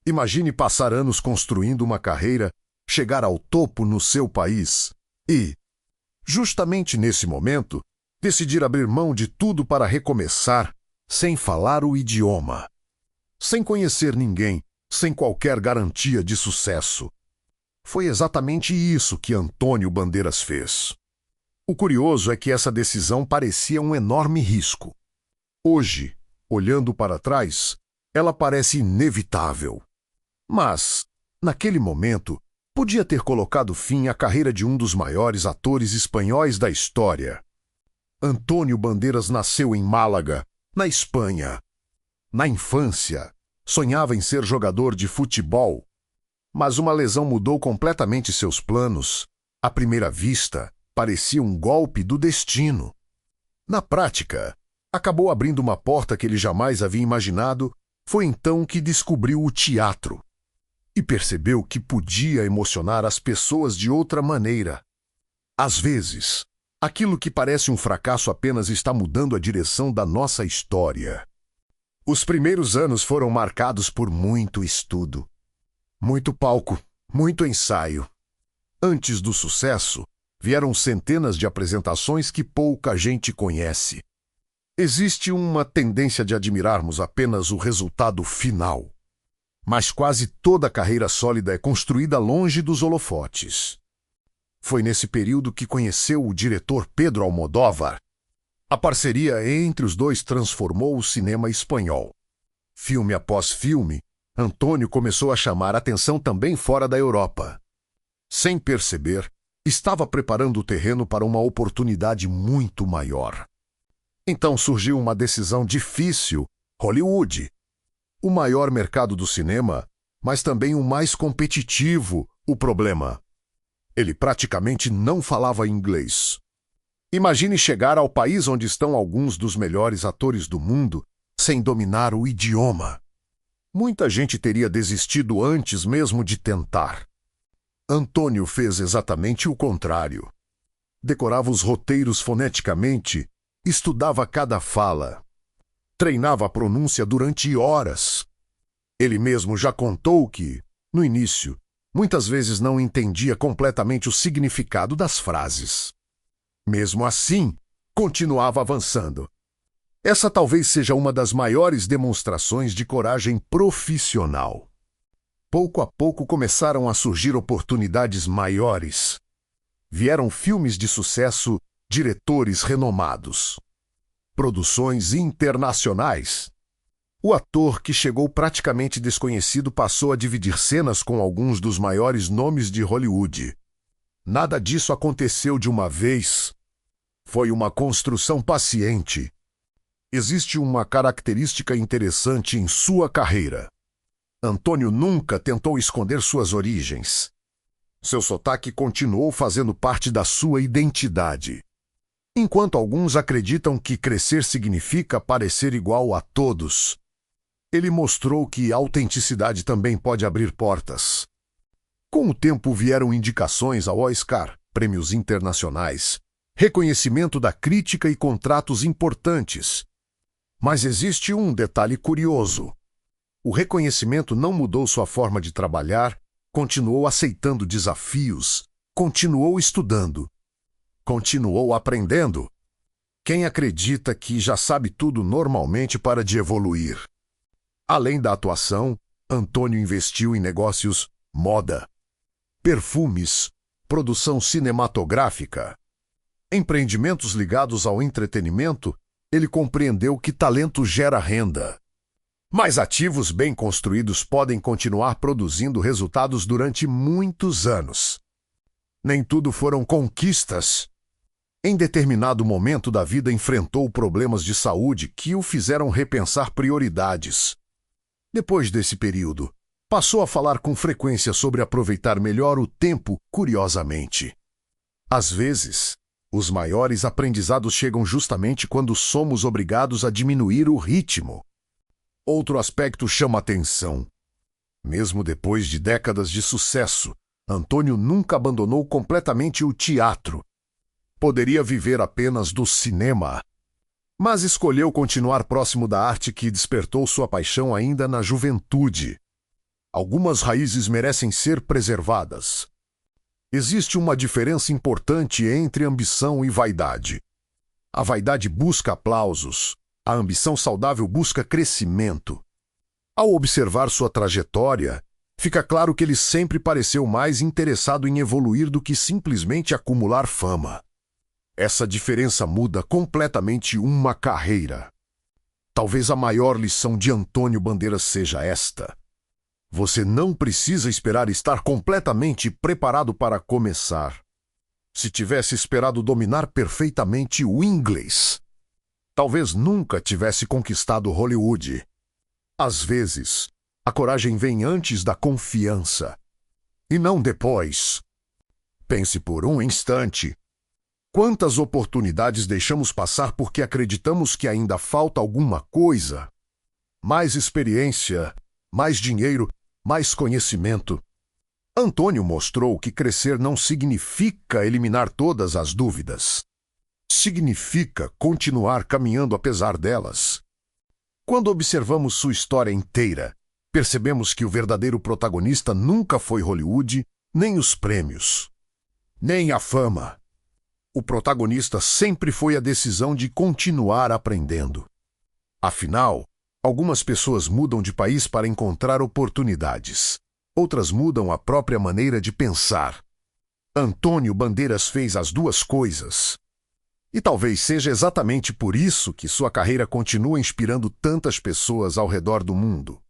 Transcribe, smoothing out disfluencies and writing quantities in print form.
Imagine passar anos construindo uma carreira, chegar ao topo no seu país e, justamente nesse momento, decidir abrir mão de tudo para recomeçar, sem falar o idioma, sem conhecer ninguém, sem qualquer garantia de sucesso. Foi exatamente isso que Antônio Bandeiras fez. O curioso é que essa decisão parecia um enorme risco. Hoje, olhando para trás, ela parece inevitável. Mas, naquele momento, podia ter colocado fim à carreira de um dos maiores atores espanhóis da história. Antônio Bandeiras nasceu em Málaga, na Espanha. Na infância, sonhava em ser jogador de futebol, mas uma lesão mudou completamente seus planos. À primeira vista, parecia um golpe do destino. Na prática, acabou abrindo uma porta que ele jamais havia imaginado. Foi então que descobriu o teatro e percebeu que podia emocionar as pessoas de outra maneira. Às vezes, aquilo que parece um fracasso apenas está mudando a direção da nossa história. Os primeiros anos foram marcados por muito estudo, muito palco, muito ensaio. Antes do sucesso, vieram centenas de apresentações que pouca gente conhece. Existe uma tendência de admirarmos apenas o resultado final. Mas quase toda carreira sólida é construída longe dos holofotes. Foi nesse período que conheceu o diretor Pedro Almodóvar. A parceria entre os dois transformou o cinema espanhol. Filme após filme, Antônio começou a chamar atenção também fora da Europa. Sem perceber, estava preparando o terreno para uma oportunidade muito maior. Então surgiu uma decisão difícil: Hollywood. O maior mercado do cinema, mas também o mais competitivo. O problema: ele praticamente não falava inglês. Imagine chegar ao país onde estão alguns dos melhores atores do mundo sem dominar o idioma. Muita gente teria desistido antes mesmo de tentar. Antônio fez exatamente o contrário. Decorava os roteiros foneticamente, estudava cada fala, treinava a pronúncia durante horas. Ele mesmo já contou que, no início, muitas vezes não entendia completamente o significado das frases. Mesmo assim, continuava avançando. Essa talvez seja uma das maiores demonstrações de coragem profissional. Pouco a pouco começaram a surgir oportunidades maiores. Vieram filmes de sucesso, diretores renomados, produções internacionais. O ator, que chegou praticamente desconhecido, passou a dividir cenas com alguns dos maiores nomes de Hollywood. Nada disso aconteceu de uma vez. Foi uma construção paciente. Existe uma característica interessante em sua carreira. Antônio nunca tentou esconder suas origens. Seu sotaque continuou fazendo parte da sua identidade. Enquanto alguns acreditam que crescer significa parecer igual a todos, ele mostrou que a autenticidade também pode abrir portas. Com o tempo vieram indicações ao Oscar, prêmios internacionais, reconhecimento da crítica e contratos importantes. Mas existe um detalhe curioso. O reconhecimento não mudou sua forma de trabalhar, continuou aceitando desafios, continuou estudando, continuou aprendendo. Quem acredita que já sabe tudo normalmente para de evoluir? Além da atuação, Antônio investiu em negócios, moda, perfumes, produção cinematográfica, empreendimentos ligados ao entretenimento. Ele compreendeu que talento gera renda. Mas ativos bem construídos podem continuar produzindo resultados durante muitos anos. Nem tudo foram conquistas. Em determinado momento da vida enfrentou problemas de saúde que o fizeram repensar prioridades. Depois desse período, passou a falar com frequência sobre aproveitar melhor o tempo, curiosamente. Às vezes, os maiores aprendizados chegam justamente quando somos obrigados a diminuir o ritmo. Outro aspecto chama atenção. Mesmo depois de décadas de sucesso, Antônio nunca abandonou completamente o teatro. Poderia viver apenas do cinema, mas escolheu continuar próximo da arte que despertou sua paixão ainda na juventude. Algumas raízes merecem ser preservadas. Existe uma diferença importante entre ambição e vaidade. A vaidade busca aplausos, a ambição saudável busca crescimento. Ao observar sua trajetória, fica claro que ele sempre pareceu mais interessado em evoluir do que simplesmente acumular fama. Essa diferença muda completamente uma carreira. Talvez a maior lição de Antônio Bandeiras seja esta: você não precisa esperar estar completamente preparado para começar. Se tivesse esperado dominar perfeitamente o inglês, talvez nunca tivesse conquistado Hollywood. Às vezes, a coragem vem antes da confiança, e não depois. Pense por um instante. Quantas oportunidades deixamos passar porque acreditamos que ainda falta alguma coisa? Mais experiência, mais dinheiro, mais conhecimento. Antônio mostrou que crescer não significa eliminar todas as dúvidas. Significa continuar caminhando apesar delas. Quando observamos sua história inteira, percebemos que o verdadeiro protagonista nunca foi Hollywood, nem os prêmios, nem a fama. O protagonista sempre foi a decisão de continuar aprendendo. Afinal, algumas pessoas mudam de país para encontrar oportunidades. Outras mudam a própria maneira de pensar. Antônio Bandeiras fez as duas coisas. E talvez seja exatamente por isso que sua carreira continua inspirando tantas pessoas ao redor do mundo.